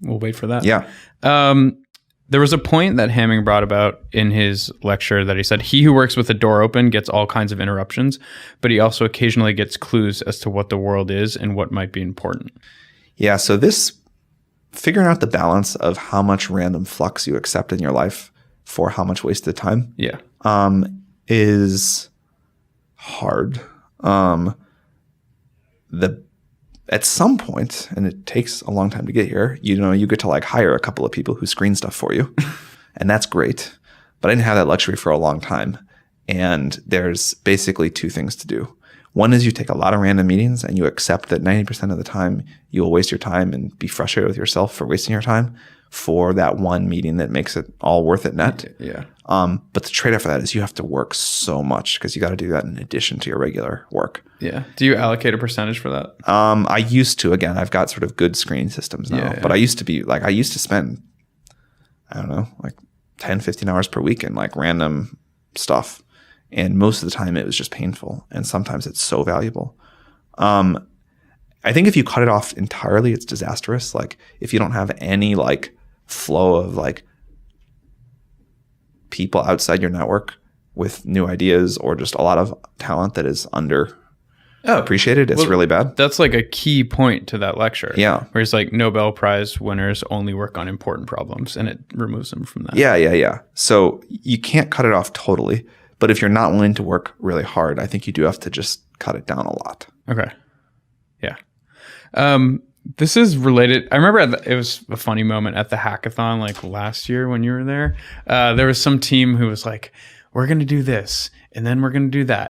We'll wait for that. Yeah. There was a point that Hamming brought about in his lecture that he said, he who works with the door open gets all kinds of interruptions, but he also occasionally gets clues as to what the world is and what might be important. Yeah. So figuring out the balance of how much random flux you accept in your life for how much wasted time is hard. At some point, and it takes a long time to get here, you get to like hire a couple of people who screen stuff for you. And that's great. But I didn't have that luxury for a long time. And there's basically two things to do. One is you take a lot of random meetings and you accept that 90% of the time you will waste your time and be frustrated with yourself for wasting your time for that one meeting that makes it all worth it net. Yeah. But the trade-off for that is you have to work so much because you got to do that in addition to your regular work. Yeah. Do you allocate a percentage for that? I used to. Again, I've got sort of good screening systems now. But I used to spend, I don't know, like 10, 15 hours per week in like random stuff. And most of the time it was just painful. And sometimes it's so valuable. I think if you cut it off entirely, it's disastrous. Like if you don't have any like flow of like people outside your network with new ideas or just a lot of talent that is appreciated, it's really bad. That's like a key point to that lecture. Yeah. Where it's like Nobel Prize winners only work on important problems and it removes them from that. Yeah. So you can't cut it off totally. But if you're not willing to work really hard, I think you do have to just cut it down a lot. Okay. Yeah. This is related. I remember it was a funny moment at the hackathon like last year when you were there. There was some team who was like, we're going to do this and then we're going to do that.